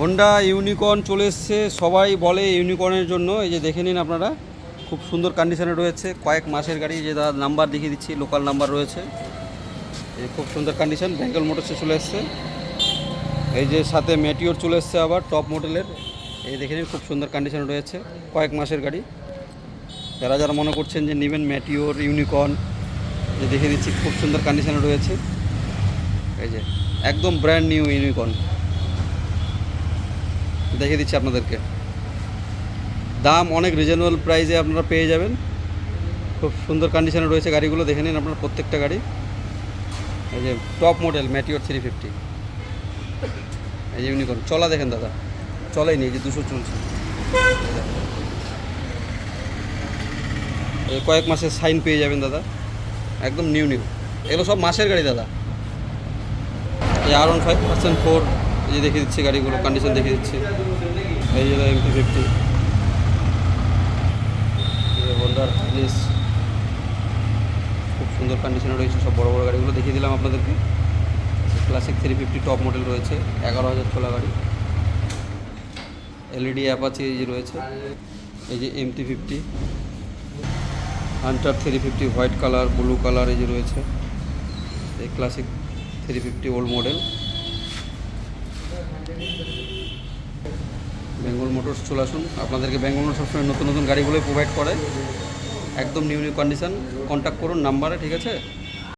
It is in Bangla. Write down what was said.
হোন্ডা ইউনিকর্ন চলে এসছে, সবাই বলে ইউনিকর্নের জন্য। এই যে দেখে নিন আপনারা, খুব সুন্দর কন্ডিশনে রয়েছে, কয়েক মাসের গাড়ি। যে দাদা নাম্বার দেখিয়ে দিচ্ছি, লোকাল নাম্বার রয়েছে। এই খুব সুন্দর কন্ডিশন, বেঙ্গল মোটরসে চলে এসছে। এই যে সাথে ম্যাটিওর চলে এসছে আবার টপ মডেলের। এই দেখে নিন, খুব সুন্দর কন্ডিশনে রয়েছে, কয়েক মাসের গাড়ি। যারা যারা মনে করছেন যে নেবেন ম্যাটিওর ইউনিকর্ন, যে দেখে দিচ্ছি খুব সুন্দর কন্ডিশনে রয়েছে। এই যে একদম ব্র্যান্ড নিউ ইউনিকর্ন দেখে দিচ্ছি আপনাদেরকে। দাম অনেক রিজনেবল প্রাইসে আপনারা পেয়ে যাবেন। খুব সুন্দর কন্ডিশনে রয়েছে গাড়িগুলো, দেখে নিন আপনার প্রত্যেকটা গাড়ি। এই যে টপ মডেল ম্যাটিওর 350। এই যে ইউনিকর্ন চলা দেখেন দাদা, চলেই নি, এই যে 200 চলছে। এই কয়েক মাসের সাইন পেয়ে যাবেন দাদা, একদম নিউ নিউ। এগুলো সব মাসের গাড়ি দাদা। এই R15%4, এই যে দেখে দিচ্ছি গাড়িগুলো কন্ডিশন দেখে দিচ্ছি। এই যে MT50, হোন্ডার প্লিজ, খুব সুন্দর কন্ডিশনে রয়েছে সব বড় বড় গাড়িগুলো দেখিয়ে দিলাম আপনাদেরকে। ক্লাসিক 350 টপ মডেল রয়েছে, 11,000 চলা গাড়ি। LED অ্যাপাচি এই যে রয়েছে। এই যে MT50, Hunter 350 white colour, blue colour এই যে রয়েছে। এই classic 350 old model. Bengal motors চলে আসুন, আপনাদেরকে বেঙ্গল মোটরস সবসময় নতুন নতুন গাড়িগুলোই প্রোভাইড করে, একদম নিউ নিউ কন্ডিশন। কন্ট্যাক্ট করুন নাম্বারে, ঠিক আছে।